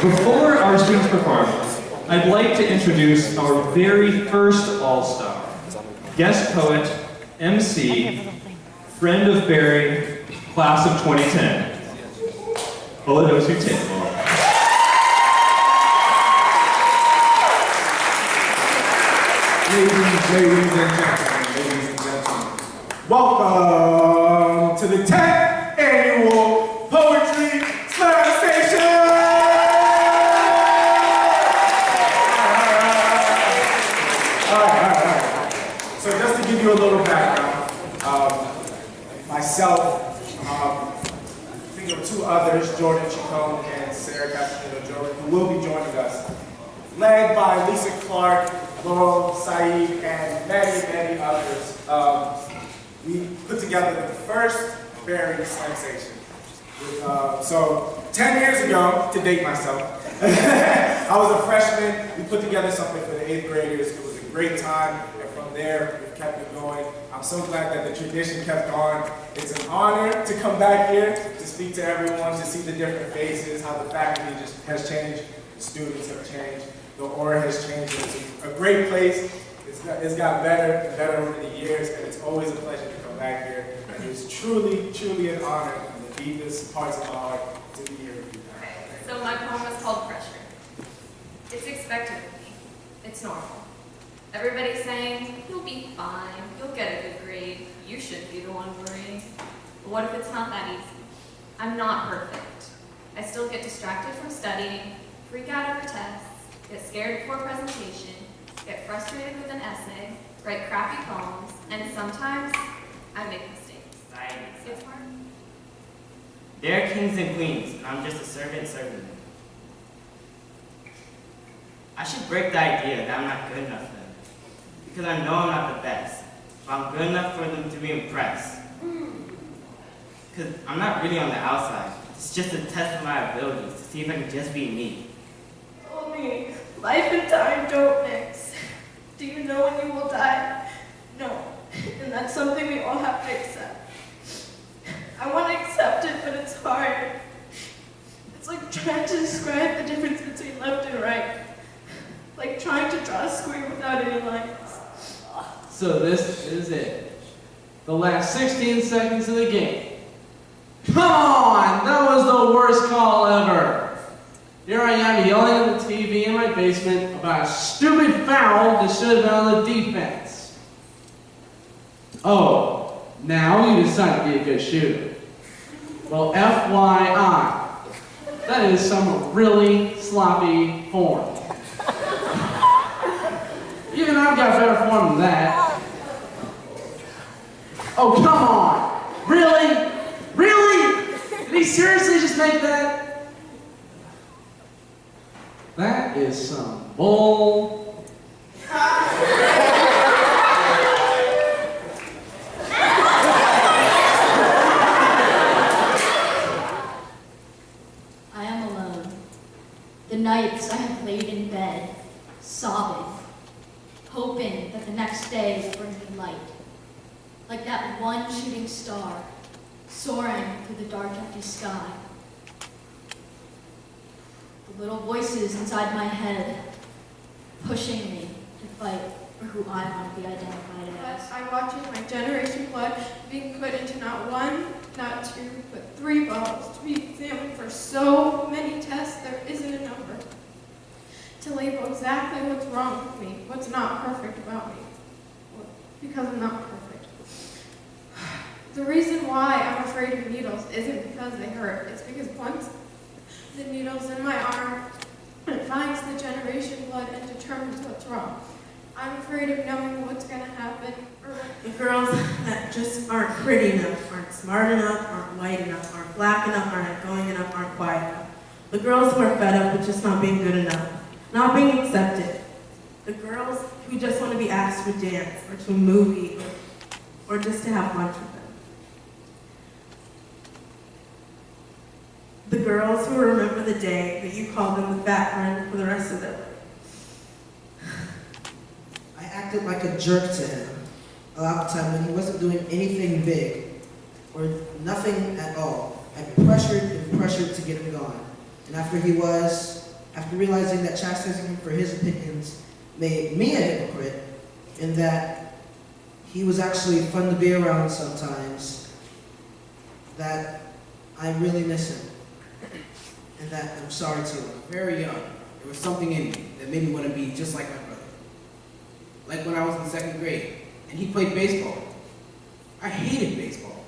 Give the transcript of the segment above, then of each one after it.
Before our students perform, I'd like to introduce our very first All-Star, guest poet, MC, friend of Barrie, class of 2010. Oladosu Table. Ladies and gentlemen, welcome to the 10th annual Poetry Slam Station! All right. So just to give you a little background, myself, I think of two others, Jordan Chacon and Sarah Castellino-Jordan, who will be joining us, led by Lisa Clark, Laurel, Saeed, and many others. We put together the first Barrie Slam Station. So 10 years ago, to date myself, I was a freshman. We put together something for the 8th graders. It was a great time, and from there, we've kept it going. I'm so glad that the tradition kept on. It's an honor to come back here, to speak to everyone, to see the different faces, how the faculty just has changed, the students have changed. The aura has changed. It's a great place. It's gotten better and better over the years, and it's always a pleasure to come back here. And it's truly an honor from the deepest parts of my heart to be here with you guys. Okay, so my poem is called Pressure. It's expected of me. It's normal. Everybody's saying, you'll be fine, you'll get a good grade, you should be the one worrying. But what if it's not that easy? I'm not perfect. I still get distracted from studying, freak out over tests, get scared before presentation, get frustrated with an essay, write crappy poems, and sometimes I make mistakes. It's hard. They're kings and queens, and I'm just a servant serving them. I should break the idea that I'm not good enough for them, because I know I'm not the best, but I'm good enough for them to be impressed. Because I'm not really on the outside. It's just a test of my abilities to see if I can just be me. Told me, life and time don't mix. Do you know when you will die? No. And that's something we all have to accept. I want to accept it, but it's hard. It's like trying to describe the difference between left and right. Like trying to draw a square without any lines. So this is it. The last 16 seconds of the game. Come on! That was the worst call ever. Here I am yelling at the TV in my basement about a stupid foul that should have been on the defense. Oh, now you decide to be a good shooter. Well, FYI, that is some really sloppy form. Even I've got better form than that. Oh, come on! Really? Really? Did he seriously just make that? That is some bull. I am alone. The nights I have laid in bed, sobbing, hoping that the next day will bring me light. Like that one shooting star, soaring through the dark, empty sky. The little voices inside my head, pushing me to fight for who I want to be identified as. I'm watching my generation blood being put into not one, not two, but 3 bottles to be examined for so many tests there isn't a number. To label exactly what's wrong with me, what's not perfect about me. Because I'm not perfect. The reason why I'm afraid of needles isn't because they hurt. It's because once the needle's in my arm, it finds the generation blood and determines what's wrong. I'm afraid of knowing what's going to happen. The girls that just aren't pretty enough, aren't smart enough, aren't white enough, aren't black enough, aren't outgoing enough, aren't quiet enough. The girls who are fed up with just not being good enough, not being accepted. The girls who just want to be asked to dance or to a movie or just to have lunch with them. The girls who remember the day that you called them the fat friend for the rest of their life. I acted like a jerk to him a lot of the time when he wasn't doing anything big or nothing at all. I pressured and pressured to get him gone. And after he was, after realizing that chastising him for his opinions made me a hypocrite, and that he was actually fun to be around sometimes, that I really miss him, and that I'm sorry to him. Very young, there was something in me that made me want to be just like my brother. Like when I was in 2nd grade, and he played baseball. I hated baseball,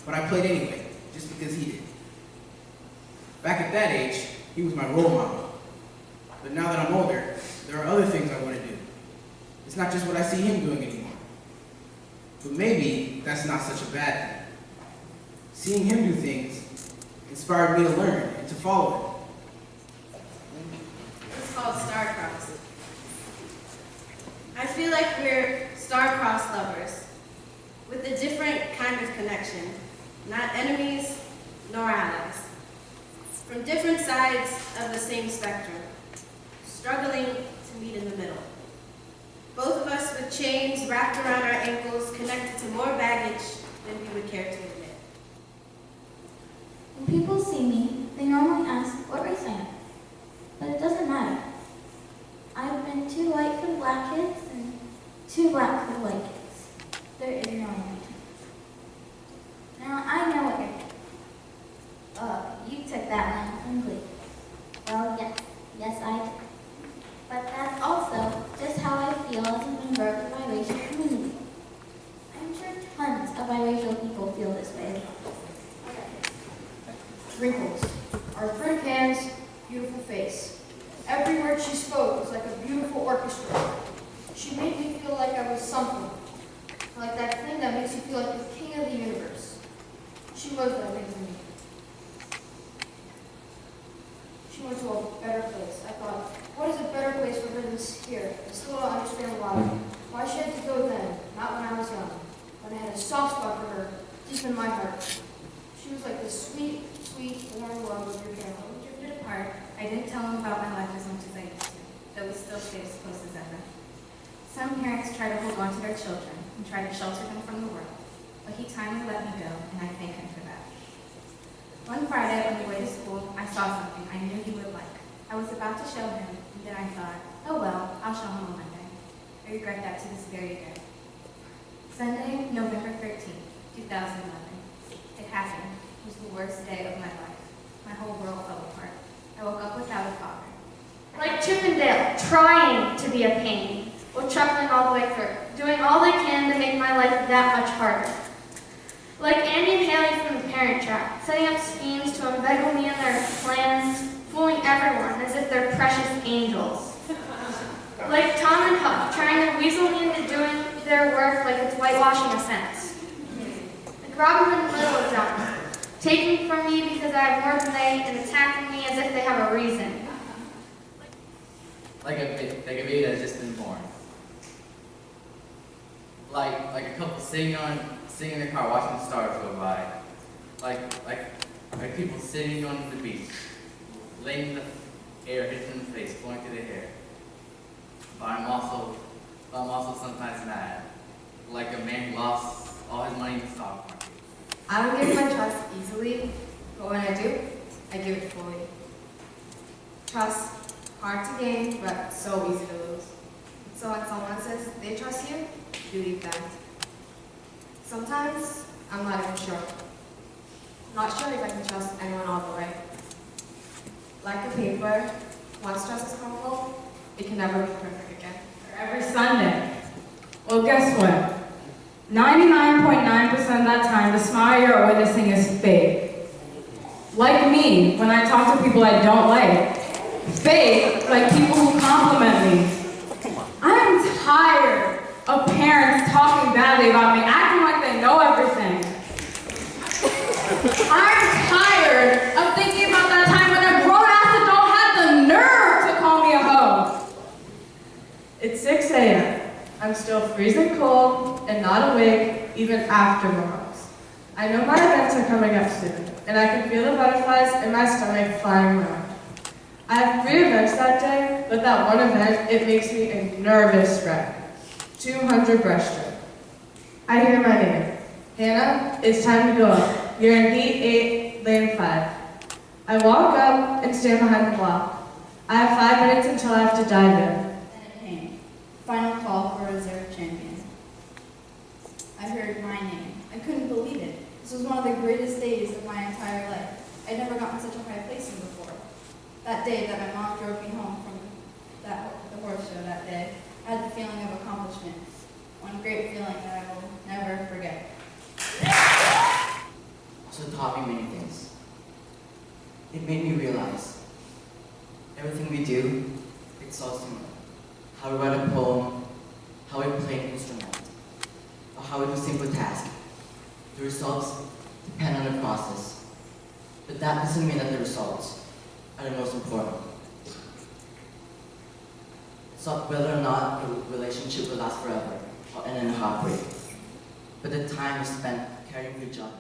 but I played anyway, just because he did. Back at that age, he was my role model. But now that I'm older, there are other things I want to do. It's not just what I see him doing anymore. But maybe that's not such a bad thing. Seeing him do things inspired me to learn and to follow It's called star-crossed. I feel like we're star-crossed lovers with a different kind of connection, not enemies nor allies. From different sides of the same spectrum, struggling to meet in the middle. Both of us with chains wrapped around our ankles, connected to more baggage than we would care to admit. When people see me, they normally ask what race I am. But it doesn't matter. I've been too white for the black kids and too black for the white kids. There is no in between. Now, I know what you're thinking. You took that line from Glee. Well, yes, I did. But that's also just how I feel as a member of the biracial community. I'm sure tons of biracial people feel this way as well. Wrinkles, arthritic hands, beautiful face. Every word she spoke was like a beautiful orchestra. She made me feel like I was something, like that thing that makes you feel like the king of the universe. She was that thing to me. She went to a better place. I thought, what is a better place for her than here? I still don't understand why she had to go then, not when I was young, when I had a soft spot for her deep in my heart. She was like this sweet, sweet, warm love with your family. When we drifted apart, I didn't tell him about my life as much as I used to, though we still stayed as close as ever. Some parents try to hold on to their children and try to shelter them from the world, but he timely let me go, and I thank him for that. One Friday on the way to school, I saw something I knew he would like. I was about to show him, and then I thought, oh well, I'll show him on Monday. I regret that to this very day. Sunday, November 13th, 2011. It happened. It was the worst day of my life. My whole world fell apart. I woke up without a father. Like Chip and Dale, trying to be a pain, while chuckling all the way through, doing all they can to make my life that much harder. Like Andy and Haley from the Parent Trap, setting up schemes to inveigle me in their plans, fooling everyone as if they're precious angels. Like Tom and Huck, trying to weasel me into doing their work like it's whitewashing a fence. Like Robin Hood and Little John, taking from me because I have more than they and attacking me as if they have a reason. Like a baby that's just been born. Like a couple sitting in their car watching the stars go by. Like people sitting on the beach, laying in the air, hitting in the face, blowing through their hair. But I'm also sometimes mad. Like a man who lost all his money in the stock market. I don't give my trust easily, but when I do, I give it fully. Trust, hard to gain, but so easy to lose. So when someone says they trust you, believe them. Sometimes, I'm not even sure. Not sure if I can trust anyone all the way. Like a paper, once trust is crumbled, it can never be perfect again. Every Sunday. Well, guess what? 99.9% of that time, the smile you're witnessing is fake. Like me, when I talk to people I don't like. Fake, like people who compliment me. I'm tired of parents talking badly about me, acting like they know everything. I'm tired of thinking about that time when a grown-ass adult had the nerve to call me a hoe. It's 6 a.m. I'm still freezing cold and not awake even after morals. I know my events are coming up soon, and I can feel the butterflies in my stomach flying around. I have 3 events that day, but that one event, it makes me a nervous wreck. 200 breaststroke. I hear my name. Hannah, it's time to go up. You're in heat 8, lane 5. I walk up and stand behind the block. I have 5 minutes until I have to dive in. Then it came. Final call for a reserve champion. I heard my name. I couldn't believe it. This was one of the greatest days of my entire life. I'd never gotten such a high placing before. That day that my mom drove me home from the horse show that day, I had the feeling of accomplishment. One great feeling that I will never forget. So it taught me many things. It made me realize everything we do, it's all similar. How we write a poem, how we play an instrument, or how we do simple tasks. The results depend on the process, but that doesn't mean that the results are the most important. It's not whether or not a relationship will last forever or end in a heartbreak, but the time we spent caring for each other.